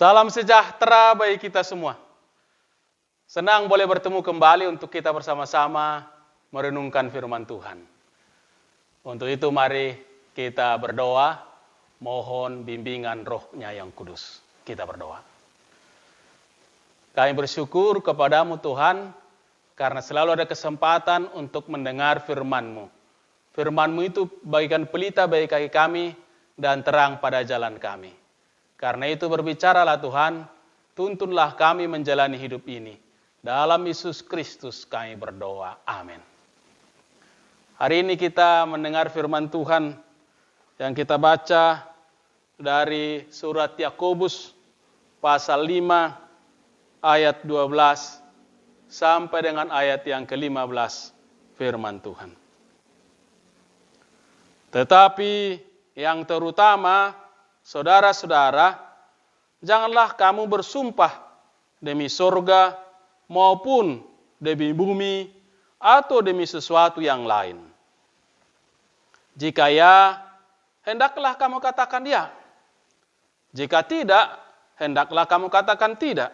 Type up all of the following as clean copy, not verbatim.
Salam sejahtera bagi kita semua. Senang boleh bertemu kembali untuk kita bersama-sama merenungkan firman Tuhan. Untuk itu mari kita berdoa, mohon bimbingan Roh-Nya yang kudus. Kita berdoa. Kami bersyukur kepadamu Tuhan, karena selalu ada kesempatan untuk mendengar firman-Mu. Firman-Mu itu bagikan pelita bagi kaki kami dan terang pada jalan kami. Karena itu berbicaralah Tuhan, tuntunlah kami menjalani hidup ini. Dalam Yesus Kristus kami berdoa. Amin. Hari ini kita mendengar firman Tuhan yang kita baca dari surat Yakobus pasal 5 ayat 12 sampai dengan ayat yang ke-15 firman Tuhan. Tetapi yang terutama, saudara-saudara, janganlah kamu bersumpah demi surga maupun demi bumi atau demi sesuatu yang lain. Jika ya, hendaklah kamu katakan ya. Jika tidak, hendaklah kamu katakan tidak.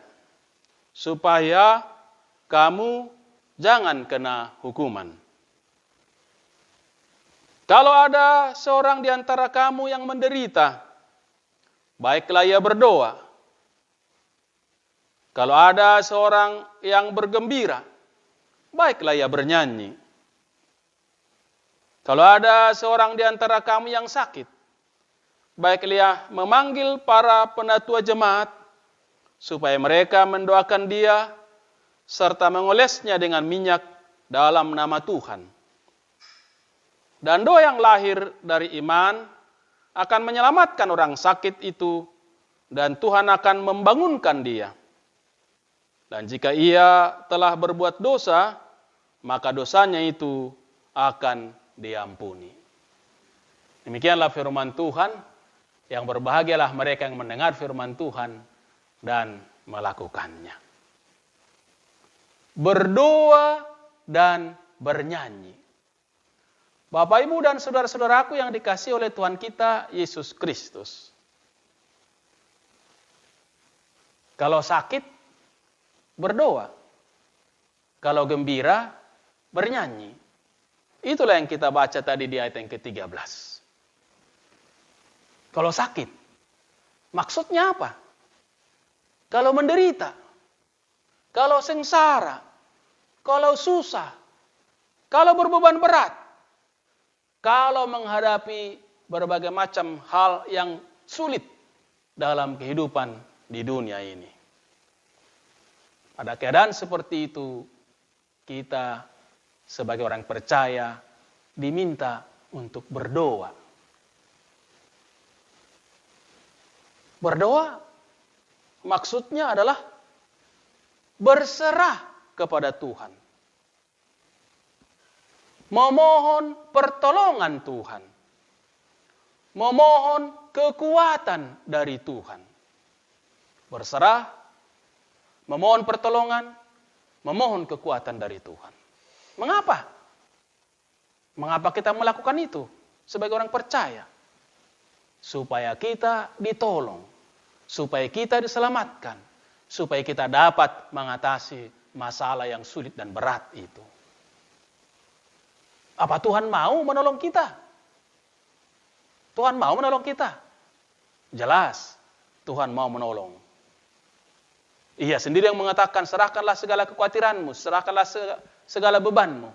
Supaya kamu jangan kena hukuman. Kalau ada seorang di antara kamu yang menderita, baiklah ia berdoa. Kalau ada seorang yang bergembira, baiklah ia bernyanyi. Kalau ada seorang di antara kamu yang sakit, baiklah ia memanggil para penatua jemaat, supaya mereka mendoakan dia, serta mengolesnya dengan minyak dalam nama Tuhan. Dan doa yang lahir dari iman akan menyelamatkan orang sakit itu, dan Tuhan akan membangunkan dia. Dan jika ia telah berbuat dosa, maka dosanya itu akan diampuni. Demikianlah firman Tuhan, yang berbahagialah mereka yang mendengar firman Tuhan dan melakukannya. Berdoa dan bernyanyi. Bapak, Ibu, dan saudara-saudaraku yang dikasihi oleh Tuhan kita, Yesus Kristus. Kalau sakit, berdoa. Kalau gembira, bernyanyi. Itulah yang kita baca tadi di ayat yang ke-13. Kalau sakit, maksudnya apa? Kalau menderita, kalau sengsara, kalau susah, kalau berbeban berat, kalau menghadapi berbagai macam hal yang sulit dalam kehidupan di dunia ini. Pada keadaan seperti itu, kita sebagai orang percaya diminta untuk berdoa. Berdoa maksudnya adalah berserah kepada Tuhan. Memohon pertolongan Tuhan. Memohon kekuatan dari Tuhan. Berserah, memohon pertolongan, memohon kekuatan dari Tuhan. Mengapa? Mengapa kita melakukan itu sebagai orang percaya? Supaya kita ditolong, supaya kita diselamatkan, supaya kita dapat mengatasi masalah yang sulit dan berat itu. Apa Tuhan mau menolong kita? Tuhan mau menolong kita? Jelas, Tuhan mau menolong. Ia sendiri yang mengatakan, serahkanlah segala kekhawatiranmu, serahkanlah segala bebanmu.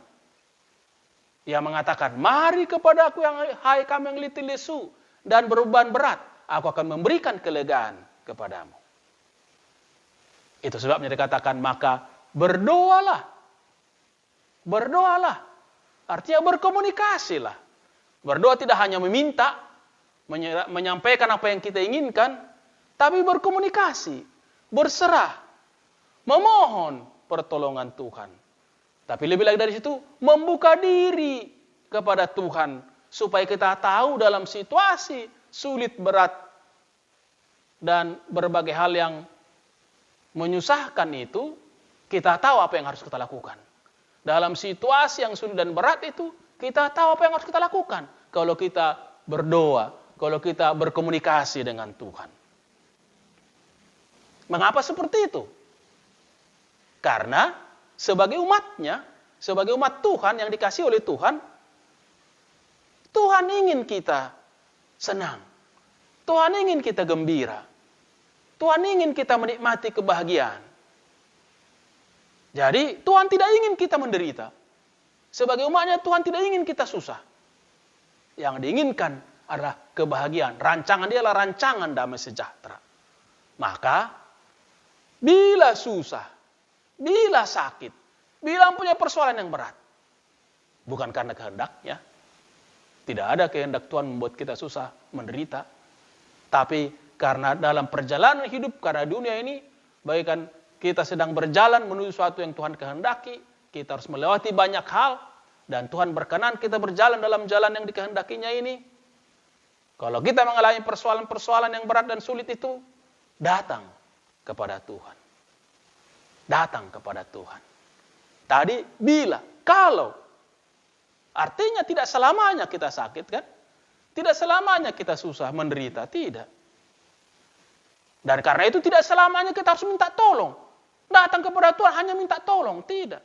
Ia mengatakan, mari kepada aku yang hai kamu yang letih lesu dan berbeban berat, aku akan memberikan kelegaan kepadamu. Itu sebabnya dikatakan, maka berdoalah. Berdoalah. Artinya berkomunikasilah. Berdoa tidak hanya meminta, menyampaikan apa yang kita inginkan, tapi berkomunikasi, berserah, memohon pertolongan Tuhan. Tapi lebih lagi dari situ, membuka diri kepada Tuhan, supaya kita tahu dalam situasi sulit, berat, dan berbagai hal yang menyusahkan itu, kita tahu apa yang harus kita lakukan. Dalam situasi yang sulit dan berat itu, kita tahu apa yang harus kita lakukan. Kalau kita berdoa, kalau kita berkomunikasi dengan Tuhan. Mengapa seperti itu? Karena sebagai umatnya, sebagai umat Tuhan yang dikasihi oleh Tuhan, Tuhan ingin kita senang. Tuhan ingin kita gembira. Tuhan ingin kita menikmati kebahagiaan. Jadi Tuhan tidak ingin kita menderita. Sebagai umatnya Tuhan tidak ingin kita susah. Yang diinginkan adalah kebahagiaan. Rancangan dia adalah rancangan damai sejahtera. Maka bila susah, bila sakit, bila punya persoalan yang berat, bukan karena kehendaknya. Tidak ada kehendak Tuhan membuat kita susah, menderita. Tapi karena dalam perjalanan hidup, karena dunia ini, bagaikan kita sedang berjalan menuju sesuatu yang Tuhan kehendaki, kita harus melewati banyak hal, dan Tuhan berkenan kita berjalan dalam jalan yang dikehendakinya ini. Kalau kita mengalami persoalan-persoalan yang berat dan sulit itu, datang kepada Tuhan. Datang kepada Tuhan. Tadi bila, kalau, artinya tidak selamanya kita sakit kan? Tidak selamanya kita susah, menderita. Tidak. Dan karena itu tidak selamanya kita harus minta tolong. Datang kepada Tuhan hanya minta tolong. Tidak.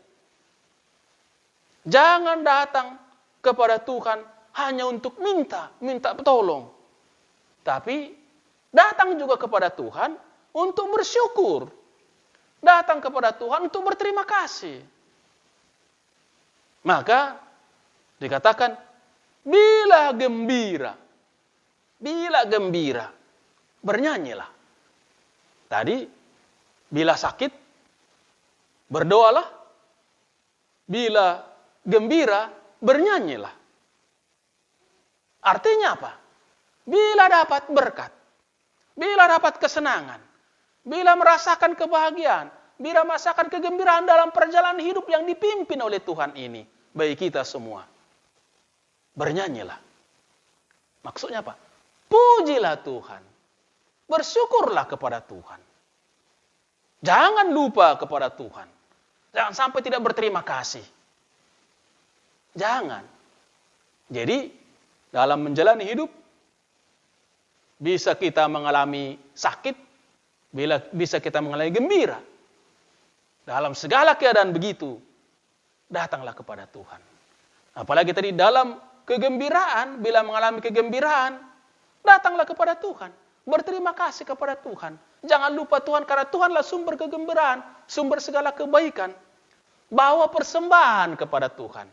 Jangan datang kepada Tuhan hanya untuk minta tolong. Tapi datang juga kepada Tuhan untuk bersyukur. Datang kepada Tuhan untuk berterima kasih. Maka dikatakan, bila gembira, bernyanyilah. Tadi, bila sakit, berdoalah. Bila gembira, bernyanyilah. Artinya apa? Bila dapat berkat, bila dapat kesenangan, bila merasakan kebahagiaan, bila merasakan kegembiraan dalam perjalanan hidup yang dipimpin oleh Tuhan ini, bagi kita semua, bernyanyilah. Maksudnya apa? Pujilah Tuhan. Bersyukurlah kepada Tuhan. Jangan lupa kepada Tuhan. Jangan sampai tidak berterima kasih. Jangan. Jadi, dalam menjalani hidup, bisa kita mengalami sakit, bisa kita mengalami gembira. Dalam segala keadaan begitu, datanglah kepada Tuhan. Apalagi tadi dalam kegembiraan, bila mengalami kegembiraan, datanglah kepada Tuhan. Berterima kasih kepada Tuhan. Jangan lupa Tuhan, karena Tuhanlah sumber kegembiraan, sumber segala kebaikan. Bawa persembahan kepada Tuhan.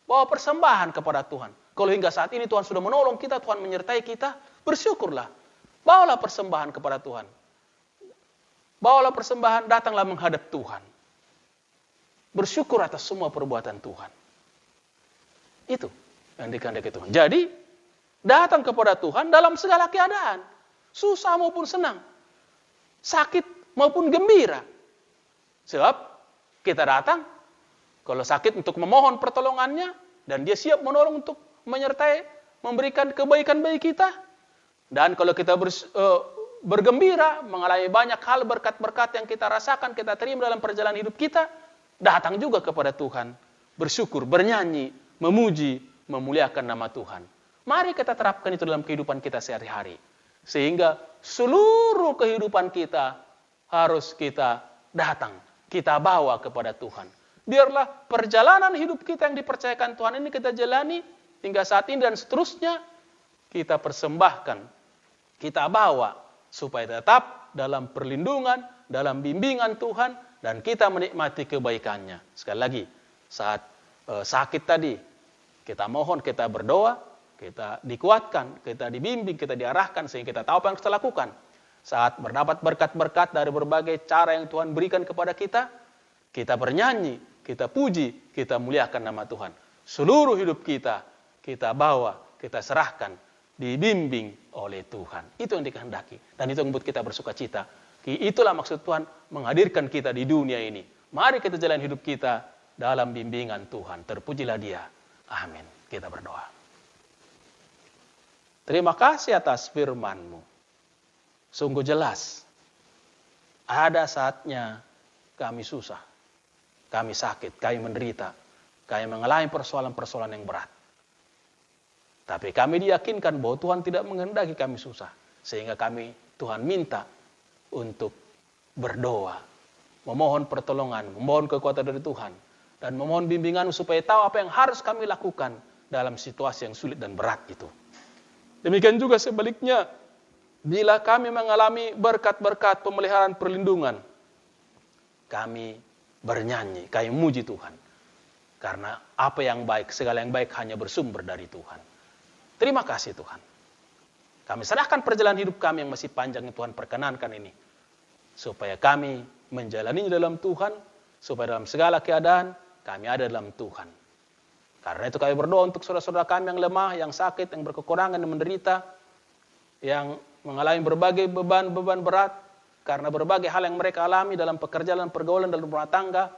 Bawa persembahan kepada Tuhan. Kalau hingga saat ini Tuhan sudah menolong kita, Tuhan menyertai kita, bersyukurlah. Bawalah persembahan kepada Tuhan. Bawalah persembahan, datanglah menghadap Tuhan. Bersyukur atas semua perbuatan Tuhan. Itu yang dikehendaki Tuhan. Jadi, datang kepada Tuhan dalam segala keadaan. Susah maupun senang. Sakit maupun gembira. Sebab kita datang, kalau sakit untuk memohon pertolongannya, dan dia siap menolong untuk menyertai, memberikan kebaikan bagi kita. Dan kalau kita bergembira, mengalami banyak hal berkat-berkat yang kita rasakan, kita terima dalam perjalanan hidup kita, datang juga kepada Tuhan. Bersyukur, bernyanyi, memuji, memuliakan nama Tuhan. Mari kita terapkan itu dalam kehidupan kita sehari-hari. Sehingga seluruh kehidupan kita harus kita datang, kita bawa kepada Tuhan. Biarlah perjalanan hidup kita yang dipercayakan Tuhan ini kita jalani hingga saat ini dan seterusnya kita persembahkan, kita bawa supaya tetap dalam perlindungan, dalam bimbingan Tuhan dan kita menikmati kebaikannya. Sekali lagi, saat sakit tadi, kita mohon, kita berdoa, kita dikuatkan, kita dibimbing, kita diarahkan sehingga kita tahu apa yang kita lakukan. Saat mendapat berkat-berkat dari berbagai cara yang Tuhan berikan kepada kita bernyanyi, kita puji, kita muliakan nama Tuhan. Seluruh hidup kita bawa, kita serahkan, dibimbing oleh Tuhan. Itu yang dikehendaki. Dan itu yang membuat kita bersuka cita. Itulah maksud Tuhan menghadirkan kita di dunia ini. Mari kita jalan hidup kita dalam bimbingan Tuhan. Terpujilah Dia. Amin. Kita berdoa. Terima kasih atas firman-Mu. Sungguh jelas. Ada saatnya kami susah. Kami sakit, kami menderita. Kami mengalami persoalan-persoalan yang berat. Tapi kami diyakinkan bahwa Tuhan tidak menghendaki kami susah. Sehingga Tuhan minta untuk berdoa, memohon pertolongan, memohon kekuatan dari Tuhan, dan memohon bimbingan supaya tahu apa yang harus kami lakukan dalam situasi yang sulit dan berat itu. Demikian juga sebaliknya, bila kami mengalami berkat-berkat pemeliharaan perlindungan, kami bernyanyi, kami muji Tuhan. Karena apa yang baik, segala yang baik hanya bersumber dari Tuhan. Terima kasih Tuhan. Kami serahkan perjalanan hidup kami yang masih panjang yang Tuhan perkenankan ini. Supaya kami menjalaninya dalam Tuhan, supaya dalam segala keadaan kami ada dalam Tuhan. Karena itu kami berdoa untuk saudara-saudara kami yang lemah, yang sakit, yang berkekurangan, yang menderita, yang mengalami berbagai beban-beban berat, karena berbagai hal yang mereka alami dalam pekerjaan, pergaulan, dalam rumah tangga.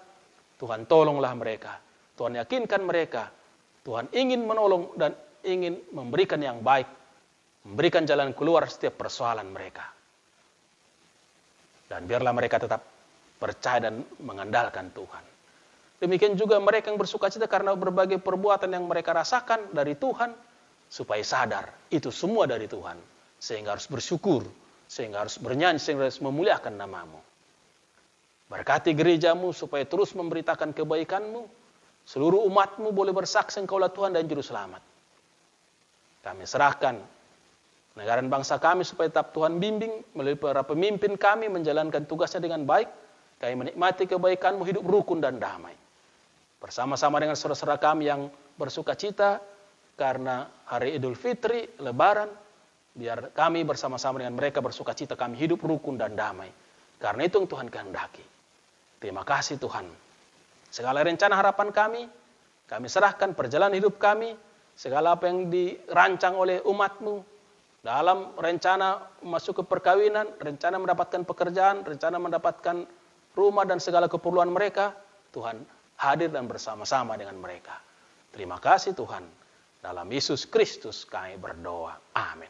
Tuhan tolonglah mereka. Tuhan yakinkan mereka. Tuhan ingin menolong dan ingin memberikan yang baik, memberikan jalan keluar setiap persoalan mereka. Dan biarlah mereka tetap percaya dan mengandalkan Tuhan. Demikian juga mereka yang bersuka cita karena berbagai perbuatan yang mereka rasakan dari Tuhan, supaya sadar itu semua dari Tuhan, sehingga harus bersyukur, sehingga harus bernyanyi, sehingga harus memuliakan nama-Mu. Berkati gerejamu supaya terus memberitakan kebaikan-Mu, seluruh umat-Mu boleh bersaksi Engkaulah Tuhan dan Juru Selamat. Kami serahkan negara dan bangsa kami supaya tetap Tuhan bimbing melalui para pemimpin kami menjalankan tugasnya dengan baik. Kami menikmati kebaikan-Mu, hidup rukun dan damai. Bersama-sama dengan saudara-saudara kami yang bersuka cita karena hari Idul Fitri, Lebaran, biar kami bersama-sama dengan mereka bersuka cita, kami hidup rukun dan damai. Karena itu yang Tuhan kehendaki. Terima kasih Tuhan. Segala rencana harapan kami serahkan perjalanan hidup kami, segala apa yang dirancang oleh umat-Mu, dalam rencana masuk ke perkawinan, rencana mendapatkan pekerjaan, rencana mendapatkan rumah dan segala keperluan mereka, Tuhan hadir dan bersama-sama dengan mereka. Terima kasih Tuhan. Dalam Yesus Kristus kami berdoa. Amin.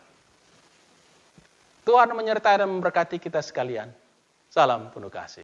Tuhan menyertai dan memberkati kita sekalian. Salam penuh kasih.